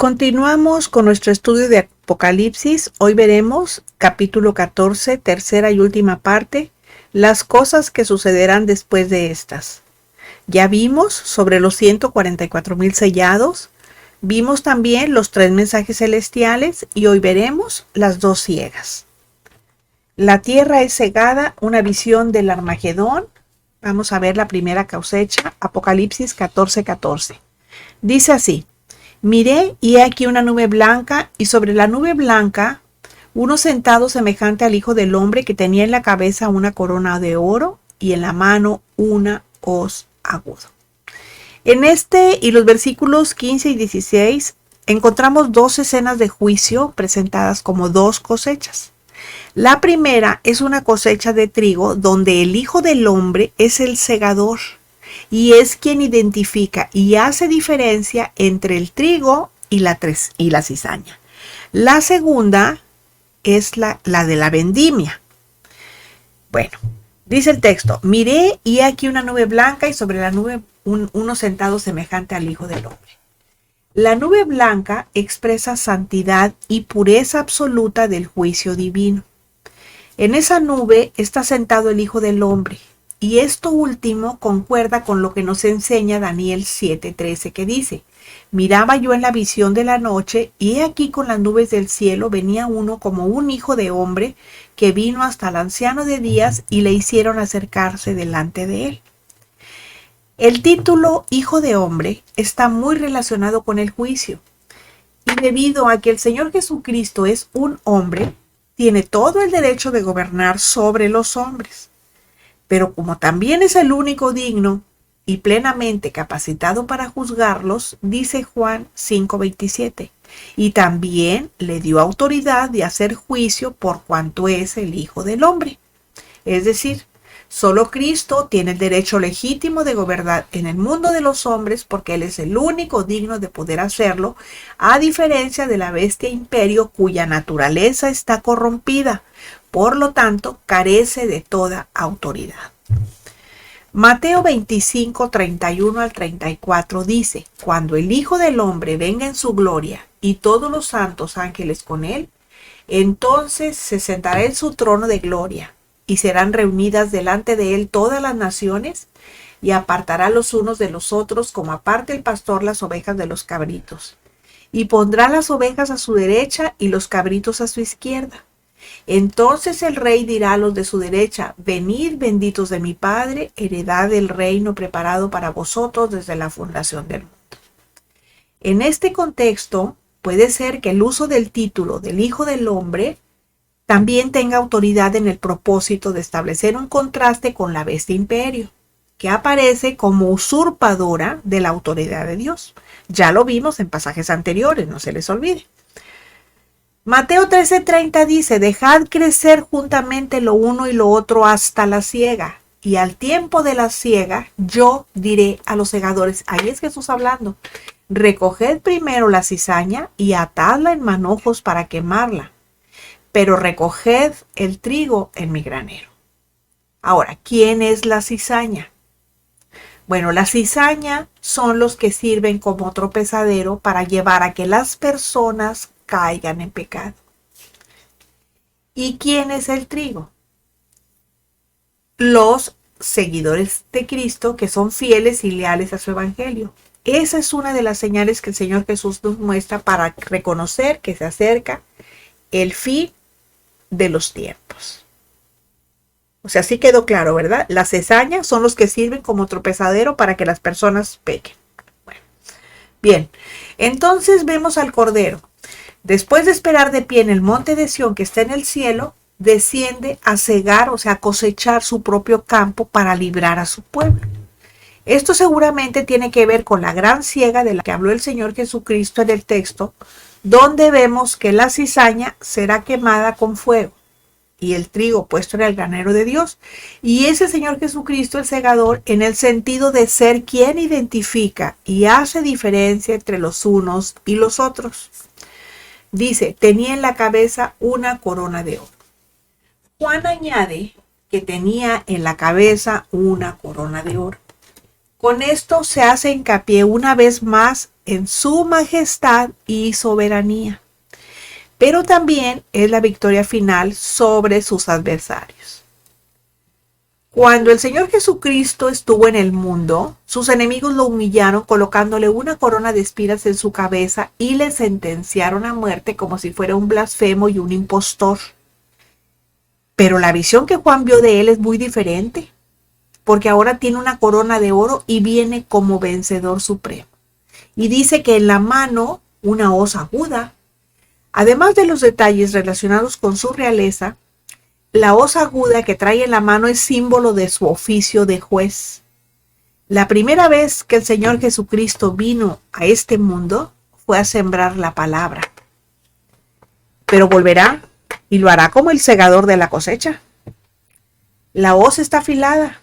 Continuamos con nuestro estudio de Apocalipsis. Hoy veremos capítulo 14, tercera y última parte, las cosas que sucederán después de estas. Ya vimos sobre los 144,000 sellados, vimos también los 3 mensajes celestiales y hoy veremos las 2 ciegas. La tierra es cegada, una visión del Armagedón. Vamos a ver la primera cosecha, Apocalipsis 14:14. Dice así: Miré y he aquí una nube blanca, y sobre la nube blanca uno sentado semejante al Hijo del Hombre, que tenía en la cabeza una corona de oro y en la mano una hoz aguda. En este y los versículos 15 y 16 encontramos 2 escenas de juicio presentadas como 2 cosechas. La primera es una cosecha de trigo donde el Hijo del Hombre es el segador y es quien identifica y hace diferencia entre el trigo y la cizaña. La segunda es la de la vendimia. Bueno, dice el texto: miré y he aquí una nube blanca y sobre la nube uno sentado semejante al Hijo del Hombre. La nube blanca expresa santidad y pureza absoluta del juicio divino. En esa nube está sentado el Hijo del Hombre, y esto último concuerda con lo que nos enseña Daniel 7:13, que dice: miraba yo en la visión de la noche, y he aquí con las nubes del cielo venía uno como un hijo de hombre, que vino hasta el anciano de días y le hicieron acercarse delante de él. El título Hijo de Hombre está muy relacionado con el juicio, y debido a que el Señor Jesucristo es un hombre, tiene todo el derecho de gobernar sobre los hombres. Pero como también es el único digno y plenamente capacitado para juzgarlos, dice Juan 5:27, y también le dio autoridad de hacer juicio por cuanto es el Hijo del Hombre. Es decir, solo Cristo tiene el derecho legítimo de gobernar en el mundo de los hombres, porque Él es el único digno de poder hacerlo, a diferencia de la bestia imperio cuya naturaleza está corrompida. Por lo tanto, carece de toda autoridad. Mateo 25:31 al 34 dice: cuando el Hijo del Hombre venga en su gloria y todos los santos ángeles con él, entonces se sentará en su trono de gloria, y serán reunidas delante de él todas las naciones, y apartará los unos de los otros, como aparta el pastor las ovejas de los cabritos. Y pondrá las ovejas a su derecha y los cabritos a su izquierda. Entonces el rey dirá a los de su derecha: venid, benditos de mi Padre, heredad del reino preparado para vosotros desde la fundación del mundo. En este contexto, puede ser que el uso del título del Hijo del Hombre también tenga autoridad en el propósito de establecer un contraste con la bestia imperio, que aparece como usurpadora de la autoridad de Dios. Ya lo vimos en pasajes anteriores, no se les olvide. Mateo 13:30 dice: dejad crecer juntamente lo uno y lo otro hasta la siega, y al tiempo de la siega yo diré a los segadores. Ahí es Jesús hablando: recoged primero la cizaña y atadla en manojos para quemarla, pero recoged el trigo en mi granero. Ahora, ¿quién es la cizaña? Bueno, la cizaña son los que sirven como tropezadero para llevar a que las personas caigan en pecado. ¿Y quién es el trigo? Los seguidores de Cristo, que son fieles y leales a su evangelio. Esa es una de las señales que el Señor Jesús nos muestra para reconocer que se acerca el fin de los tiempos. O sea, sí quedó claro, ¿verdad? Las cizañas son los que sirven como tropezadero para que las personas pequen. Bueno, bien, entonces vemos al Cordero. Después de esperar de pie en el monte de Sión que está en el cielo, desciende a cegar, o sea, a cosechar su propio campo para librar a su pueblo. Esto seguramente tiene que ver con la gran siega de la que habló el Señor Jesucristo en el texto, donde vemos que la cizaña será quemada con fuego y el trigo puesto en el granero de Dios. Y ese Señor Jesucristo, el segador, en el sentido de ser quien identifica y hace diferencia entre los unos y los otros. Dice: tenía en la cabeza una corona de oro. Juan añade que tenía en la cabeza una corona de oro. Con esto se hace hincapié una vez más en su majestad y soberanía, pero también es la victoria final sobre sus adversarios. Cuando el Señor Jesucristo estuvo en el mundo, sus enemigos lo humillaron colocándole una corona de espinas en su cabeza y le sentenciaron a muerte como si fuera un blasfemo y un impostor. Pero la visión que Juan vio de él es muy diferente, porque ahora tiene una corona de oro y viene como vencedor supremo. Y dice que en la mano una hoz aguda. Además de los detalles relacionados con su realeza, la hoz aguda que trae en la mano es símbolo de su oficio de juez. La primera vez que el Señor Jesucristo vino a este mundo fue a sembrar la palabra. Pero volverá y lo hará como el segador de la cosecha. La hoz está afilada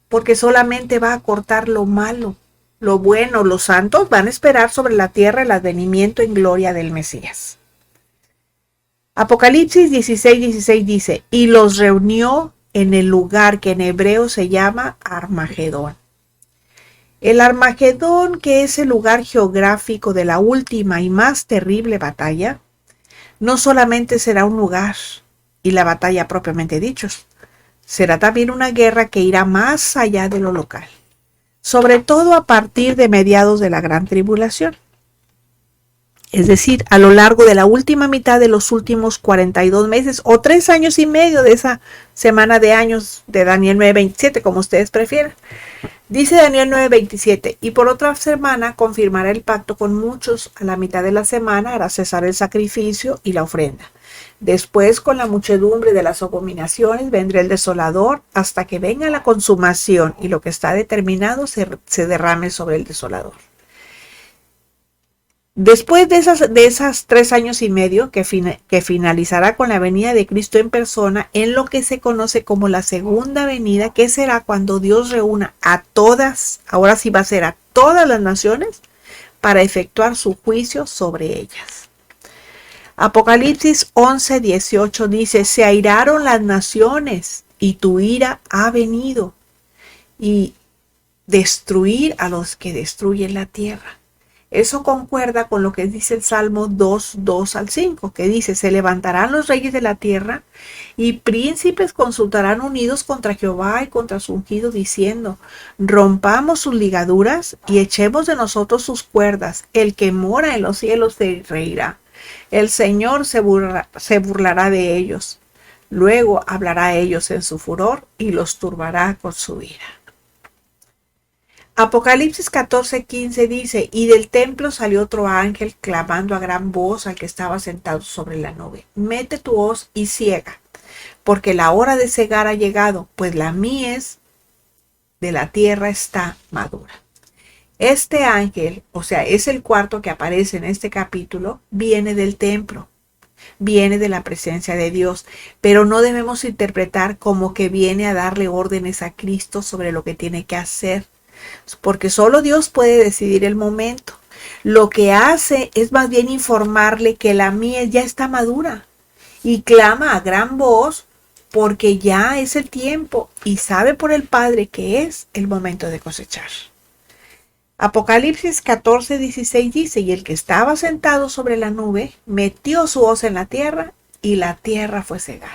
porque solamente va a cortar lo malo. Lo bueno, los santos van a esperar sobre la tierra el advenimiento en gloria del Mesías. Apocalipsis 16:16 dice, y los reunió en el lugar que en hebreo se llama Armagedón. El Armagedón, que es el lugar geográfico de la última y más terrible batalla, no solamente será un lugar y la batalla propiamente dichos, será también una guerra que irá más allá de lo local, sobre todo a partir de mediados de la gran tribulación. Es decir, a lo largo de la última mitad de los últimos 42 meses o 3 años y medio de esa semana de años de Daniel 9:27, como ustedes prefieran. Dice Daniel 9:27, y por otra semana confirmará el pacto con muchos. A la mitad de la semana hará cesar el sacrificio y la ofrenda. Después, con la muchedumbre de las abominaciones, vendrá el desolador hasta que venga la consumación y lo que está determinado se derrame sobre el desolador. Después de esas 3 años y medio que finalizará con la venida de Cristo en persona en lo que se conoce como la segunda venida, que será cuando Dios reúna a todas, ahora sí va a ser a todas las naciones, para efectuar su juicio sobre ellas. Apocalipsis 11:18 dice, se airaron las naciones y tu ira ha venido y destruir a los que destruyen la tierra. Eso concuerda con lo que dice el Salmo 2:2 al 5, que dice, se levantarán los reyes de la tierra y príncipes consultarán unidos contra Jehová y contra su ungido, diciendo, rompamos sus ligaduras y echemos de nosotros sus cuerdas. El que mora en los cielos se reirá. El Señor se burlará de ellos. Luego hablará a ellos en su furor y los turbará con su ira. Apocalipsis 14:15 dice, y del templo salió otro ángel clamando a gran voz al que estaba sentado sobre la nube, mete tu hoz y ciega, porque la hora de cegar ha llegado, pues la mies de la tierra está madura. Este ángel, o sea, es el cuarto que aparece en este capítulo, viene del templo, viene de la presencia de Dios, pero no debemos interpretar como que viene a darle órdenes a Cristo sobre lo que tiene que hacer, porque solo Dios puede decidir el momento. Lo que hace es más bien informarle que la mies ya está madura y clama a gran voz porque ya es el tiempo y sabe por el Padre que es el momento de cosechar. Apocalipsis 14:16 dice, y el que estaba sentado sobre la nube metió su hoz en la tierra y la tierra fue cegada.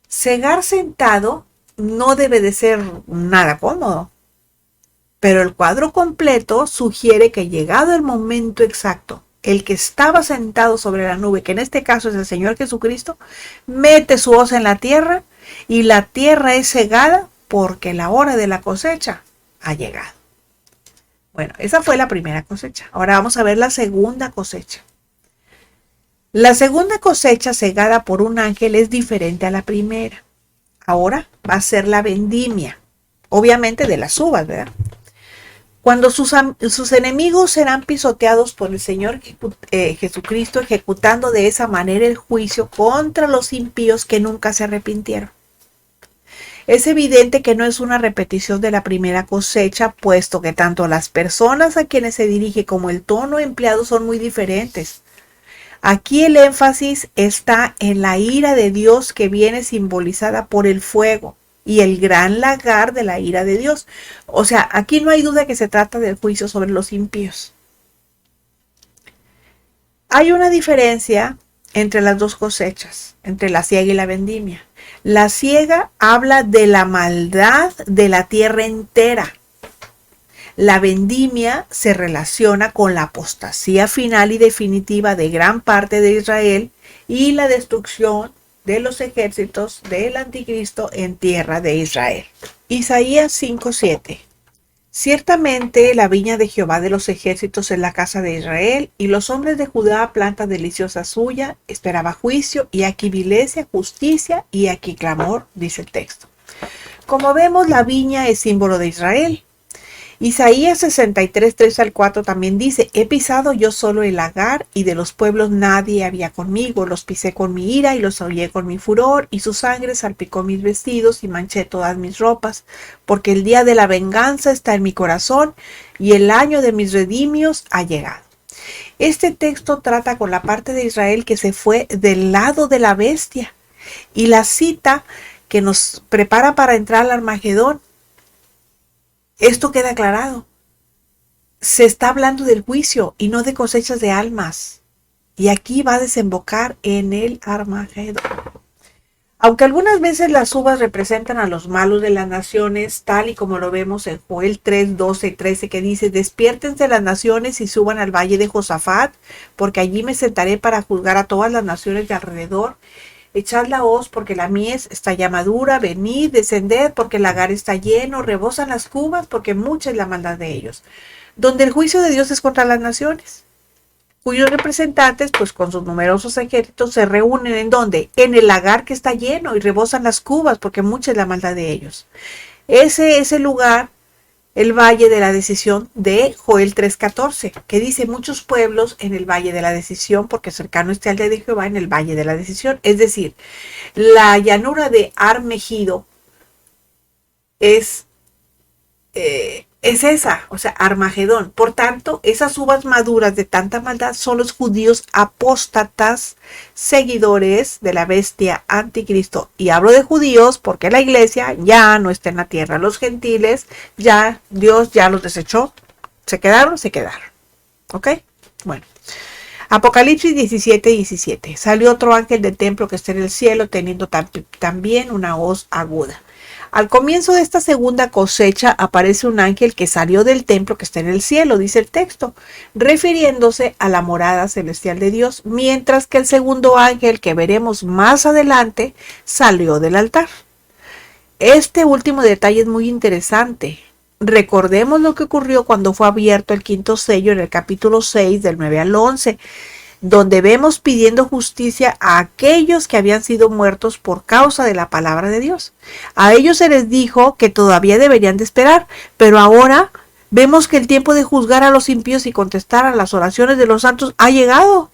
Cegar sentado no debe de ser nada cómodo, pero el cuadro completo sugiere que llegado el momento exacto, el que estaba sentado sobre la nube, que en este caso es el Señor Jesucristo, mete su hoz en la tierra y la tierra es cegada porque la hora de la cosecha ha llegado. Bueno, esa fue la primera cosecha. Ahora vamos a ver la segunda cosecha. La segunda cosecha cegada por un ángel es diferente a la primera. Ahora va a ser la vendimia, obviamente de las uvas, ¿verdad? Cuando sus enemigos serán pisoteados por el Señor Jesucristo, ejecutando de esa manera el juicio contra los impíos que nunca se arrepintieron. Es evidente que no es una repetición de la primera cosecha, puesto que tanto las personas a quienes se dirige como el tono empleado son muy diferentes. Aquí el énfasis está en la ira de Dios que viene simbolizada por el fuego. y el gran lagar de la ira de Dios. O sea, aquí no hay duda que se trata del juicio sobre los impíos. Hay una diferencia entre las dos cosechas, entre la siega y la vendimia. La siega habla de la maldad de la tierra entera. La vendimia se relaciona con la apostasía final y definitiva de gran parte de Israel y la destrucción de los ejércitos del anticristo en tierra de Israel. Isaías 5:7. Ciertamente la viña de Jehová de los ejércitos es la casa de Israel, y los hombres de Judá planta deliciosa suya, esperaba juicio, y aquí vilencia, justicia, y aquí clamor, dice el texto. Como vemos, la viña es símbolo de Israel. Isaías 63, 3 al 4 también dice: he pisado yo solo el lagar, y de los pueblos nadie había conmigo. Los pisé con mi ira y los hollé con mi furor, y su sangre salpicó mis vestidos y manché todas mis ropas, porque el día de la venganza está en mi corazón, y el año de mis redimios ha llegado. Este texto trata con la parte de Israel que se fue del lado de la bestia, y la cita que nos prepara para entrar al Armagedón. Esto queda aclarado. Se está hablando del juicio y no de cosechas de almas. Y aquí va a desembocar en el Armagedón. Aunque algunas veces las uvas representan a los malos de las naciones, tal y como lo vemos en Joel 3, 12 y 13, que dice: despiértense las naciones y suban al valle de Josafat, porque allí me sentaré para juzgar a todas las naciones de alrededor. Echad la hoz, porque la mies está ya madura, venid, descended, porque el lagar está lleno, rebosan las cubas, porque mucha es la maldad de ellos. Donde el juicio de Dios es contra las naciones, cuyos representantes, pues con sus numerosos ejércitos, se reúnen ¿en dónde? En el lagar que está lleno y rebosan las cubas, porque mucha es la maldad de ellos. Ese es el lugar, el valle de la decisión de Joel 3:14, que dice: muchos pueblos en el valle de la decisión, porque cercano está el día de Jehová en el valle de la decisión. Es decir, la llanura de Armegido es esa, o sea, Armagedón. Por tanto, esas uvas maduras de tanta maldad son los judíos apóstatas, seguidores de la bestia anticristo. Y hablo de judíos porque la iglesia ya no está en la tierra. Los gentiles, ya Dios ya los desechó. Se quedaron. ¿Ok? Bueno. Apocalipsis 17:17. Salió otro ángel del templo que está en el cielo, teniendo también una hoz aguda. Al comienzo de esta segunda cosecha aparece un ángel que salió del templo que está en el cielo, dice el texto, refiriéndose a la morada celestial de Dios, mientras que el segundo ángel, que veremos más adelante, salió del altar. Este último detalle es muy interesante. Recordemos lo que ocurrió cuando fue abierto el quinto sello en el capítulo 6 del 9 al 11, donde vemos pidiendo justicia a aquellos que habían sido muertos por causa de la palabra de Dios. A ellos se les dijo que todavía deberían de esperar, pero ahora vemos que el tiempo de juzgar a los impíos y contestar a las oraciones de los santos ha llegado.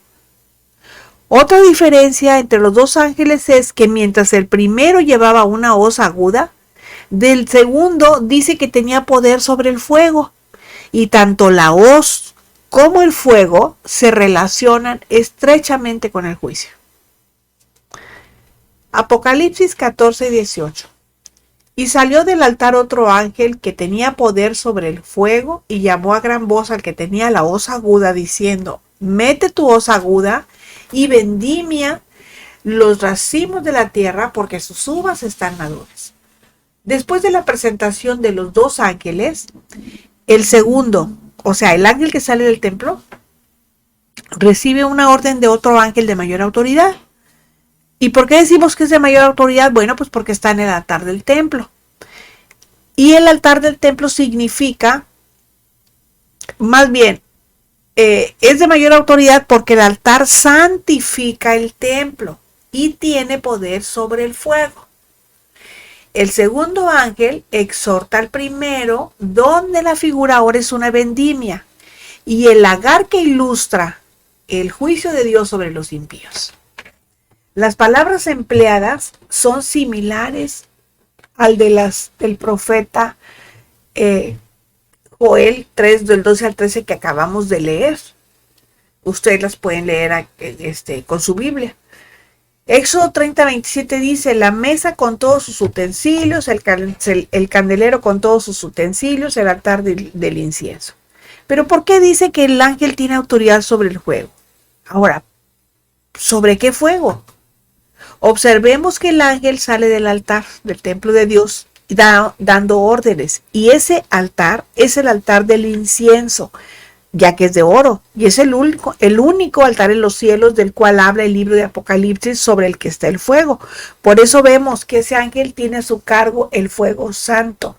Otra diferencia entre los dos ángeles es que mientras el primero llevaba una hoz aguda, del segundo dice que tenía poder sobre el fuego, y tanto la hoz como el fuego se relacionan estrechamente con el juicio. Apocalipsis 14:18. Y salió del altar otro ángel que tenía poder sobre el fuego, y llamó a gran voz al que tenía la hoz aguda, diciendo: mete tu hoz aguda y vendimia los racimos de la tierra, porque sus uvas están maduras. Después de la presentación de los dos ángeles, el segundo, o sea, el ángel que sale del templo, recibe una orden de otro ángel de mayor autoridad. ¿Y por qué decimos que es de mayor autoridad? Bueno, pues porque está en el altar del templo. Y el altar del templo significa, más bien, es de mayor autoridad porque el altar santifica el templo y tiene poder sobre el fuego. El segundo ángel exhorta al primero, donde la figura ahora es una vendimia, y el lagar que ilustra el juicio de Dios sobre los impíos. Las palabras empleadas son similares al del profeta Joel 3, del 12 al 13 que acabamos de leer. Ustedes las pueden leer con su Biblia. Éxodo 30:27 dice, la mesa con todos sus utensilios, el candelero con todos sus utensilios, el altar del incienso. Pero ¿por qué dice que el ángel tiene autoridad sobre el fuego? Ahora, ¿sobre qué fuego? Observemos que el ángel sale del altar del templo de Dios dando órdenes, y ese altar es el altar del incienso, ya que es de oro, y es el único altar en los cielos del cual habla el libro de Apocalipsis, sobre el que está el fuego. Por eso vemos que ese ángel tiene a su cargo el fuego santo.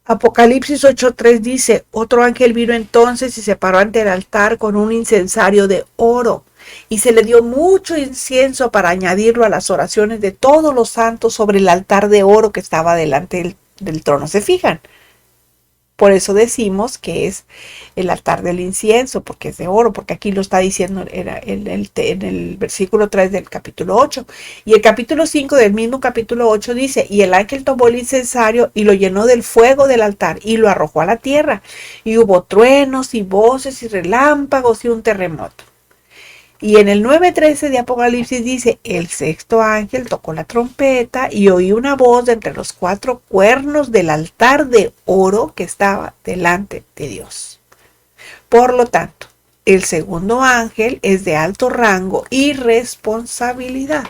Apocalipsis 8:3 dice, otro ángel vino entonces y se paró ante el altar con un incensario de oro, y se le dio mucho incienso para añadirlo a las oraciones de todos los santos sobre el altar de oro que estaba delante del trono. ¿Se fijan? Por eso decimos que es el altar del incienso, porque es de oro, porque aquí lo está diciendo en el versículo 3 del capítulo 8. Y el capítulo 5 del mismo capítulo 8 dice, y el ángel tomó el incensario y lo llenó del fuego del altar y lo arrojó a la tierra. Y hubo truenos y voces y relámpagos y un terremoto. Y en el 9:13 de Apocalipsis dice, el sexto ángel tocó la trompeta y oí una voz de entre los 4 cuernos del altar de oro que estaba delante de Dios. Por lo tanto, el segundo ángel es de alto rango y responsabilidad.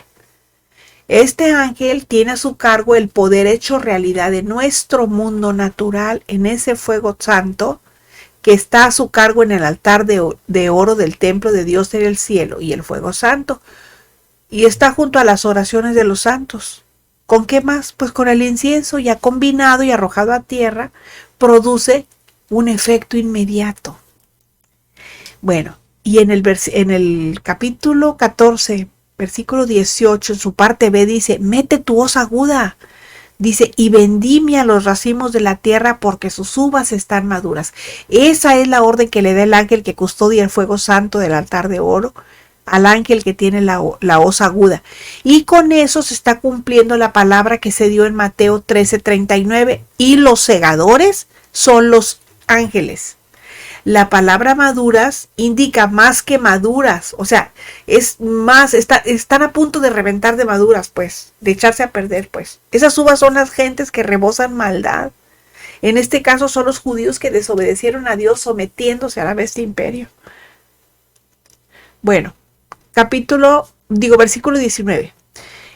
Este ángel tiene a su cargo el poder hecho realidad de nuestro mundo natural en ese fuego santo que está a su cargo en el altar de oro del templo de Dios en el cielo y el fuego santo, y está junto a las oraciones de los santos. ¿Con qué más? Pues con el incienso ya combinado y arrojado a tierra, produce un efecto inmediato. Bueno, y en el capítulo 14, versículo 18, en su parte B dice, mete tu hoz aguda. Dice, y vendimia los racimos de la tierra porque sus uvas están maduras. Esa es la orden que le da el ángel que custodia el fuego santo del altar de oro al ángel que tiene la hoz aguda. Y con eso se está cumpliendo la palabra que se dio en Mateo 13:39. Y los segadores son los ángeles. La palabra maduras indica más que maduras, o sea, es más, están a punto de reventar de maduras, pues, de echarse a perder, pues. Esas uvas son las gentes que rebosan maldad. En este caso son los judíos que desobedecieron a Dios sometiéndose a la bestia imperio. Bueno, versículo 19.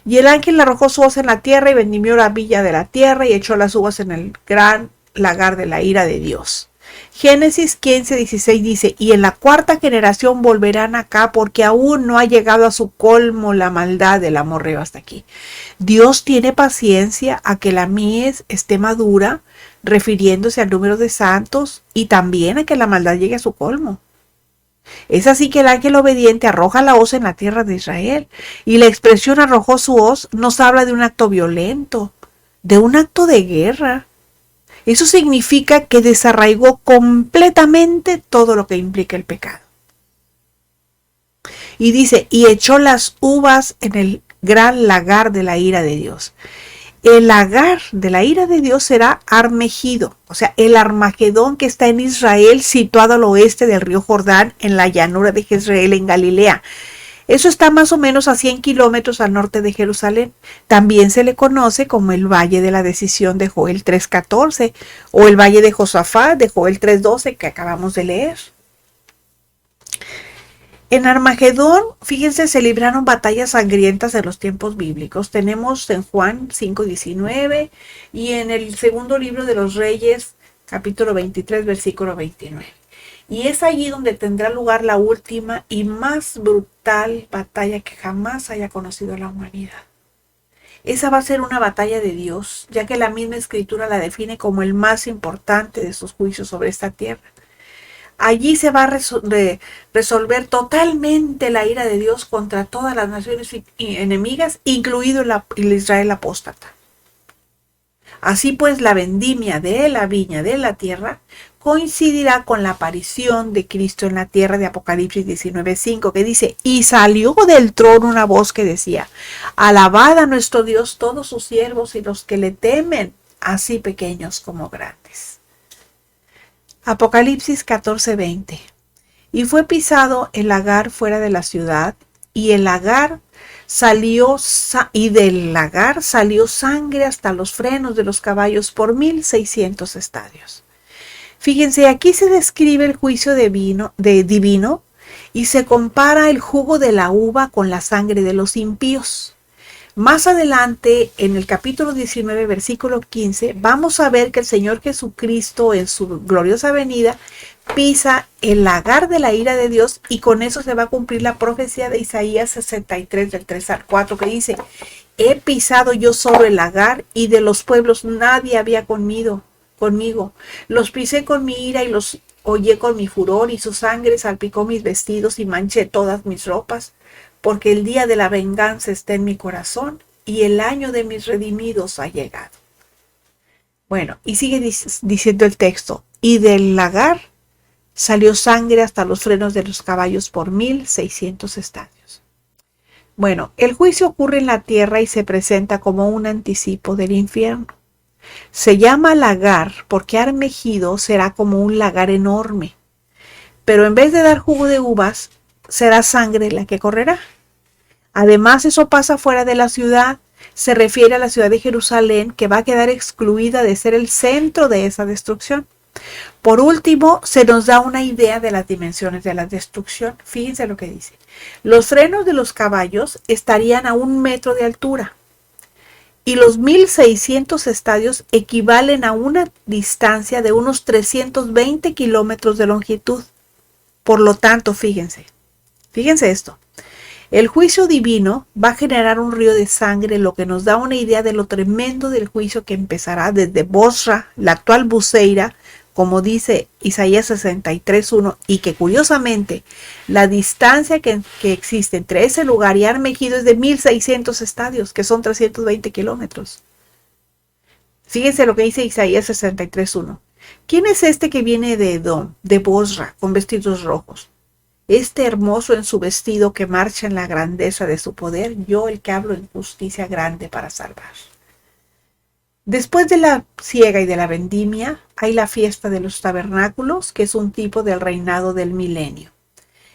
Y el ángel arrojó su hoz en la tierra y vendimió la villa de la tierra y echó las uvas en el gran lagar de la ira de Dios. Génesis 15:16 dice, y en la 4ª generación volverán acá porque aún no ha llegado a su colmo la maldad del amorreo. Hasta aquí. Dios tiene paciencia a que la mies esté madura, refiriéndose al número de santos, y también a que la maldad llegue a su colmo. Es así que el ángel obediente arroja la hoz en la tierra de Israel, y la expresión arrojó su hoz nos habla de un acto violento, de un acto de guerra. Eso significa que desarraigó completamente todo lo que implica el pecado. Y dice, y echó las uvas en el gran lagar de la ira de Dios. El lagar de la ira de Dios será Armegido, o sea, el Armagedón que está en Israel, situado al oeste del río Jordán, en la llanura de Jezreel, en Galilea. Eso está más o menos a 100 kilómetros al norte de Jerusalén. También se le conoce como el Valle de la Decisión de Joel 3:14 o el Valle de Josafat de Joel 3:12 que acabamos de leer. En Armagedón, fíjense, se libraron batallas sangrientas en los tiempos bíblicos. Tenemos en Juan 5:19 y en el segundo libro de los Reyes, capítulo 23, versículo 29. Y es allí donde tendrá lugar la última y más brutal batalla que jamás haya conocido la humanidad. Esa va a ser una batalla de Dios, ya que la misma escritura la define como el más importante de sus juicios sobre esta tierra. Allí se va a resolver totalmente la ira de Dios contra todas las naciones enemigas, incluido el Israel apóstata. Así pues, la vendimia de la viña de la tierra coincidirá con la aparición de Cristo en la tierra de Apocalipsis 19:5, que dice, y salió del trono una voz que decía, alabad a nuestro Dios todos sus siervos y los que le temen, así pequeños como grandes. Apocalipsis 14:20. Y fue pisado el lagar fuera de la ciudad, y el lagar y del lagar salió sangre hasta los frenos de los caballos por 1600 estadios. Fíjense, aquí se describe el juicio divino y se compara el jugo de la uva con la sangre de los impíos. Más adelante, en el capítulo 19, versículo 15, vamos a ver que el Señor Jesucristo en su gloriosa venida pisa el lagar de la ira de Dios, y con eso se va a cumplir la profecía de Isaías 63 del 3 al 4, que dice: he pisado yo solo el lagar, y de los pueblos nadie había conmigo. Los pisé con mi ira y los hollé con mi furor, y su sangre salpicó mis vestidos y manché todas mis ropas, porque el día de la venganza está en mi corazón y el año de mis redimidos ha llegado. Bueno, y sigue diciendo el texto: y del lagar salió sangre hasta los frenos de los caballos por 1600 estadios. Bueno, el juicio ocurre en la tierra y se presenta como un anticipo del infierno. Se llama lagar porque Armegido será como un lagar enorme, pero en vez de dar jugo de uvas, será sangre la que correrá. Además, eso pasa fuera de la ciudad. Se refiere a la ciudad de Jerusalén, que va a quedar excluida de ser el centro de esa destrucción. Por último, se nos da una idea de las dimensiones de la destrucción. Fíjense lo que dice: los frenos de los caballos estarían a 1 metro de altura, y los 1600 estadios equivalen a una distancia de unos 320 kilómetros de longitud. Por lo tanto, fíjense esto: el juicio divino va a generar un río de sangre, lo que nos da una idea de lo tremendo del juicio que empezará desde Bosra, la actual Buceira, como dice Isaías 63:1, y que curiosamente la distancia que existe entre ese lugar y Armegido es de 1600 estadios, que son 320 kilómetros. Fíjense lo que dice Isaías 63:1. ¿Quién es este que viene de Edom, de Bosra, con vestidos rojos? Este hermoso en su vestido, que marcha en la grandeza de su poder, yo el que hablo en justicia grande para salvar. Después de la siega y de la vendimia, hay la fiesta de los tabernáculos, que es un tipo del reinado del milenio.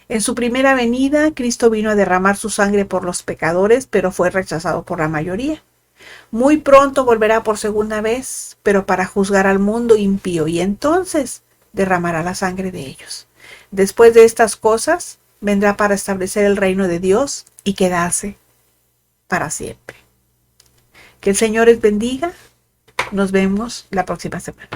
En su primera venida, Cristo vino a derramar su sangre por los pecadores, pero fue rechazado por la mayoría. Muy pronto volverá por segunda vez, pero para juzgar al mundo impío, y entonces derramará la sangre de ellos. Después de estas cosas, vendrá para establecer el reino de Dios y quedarse para siempre. Que el Señor les bendiga. Nos vemos la próxima semana.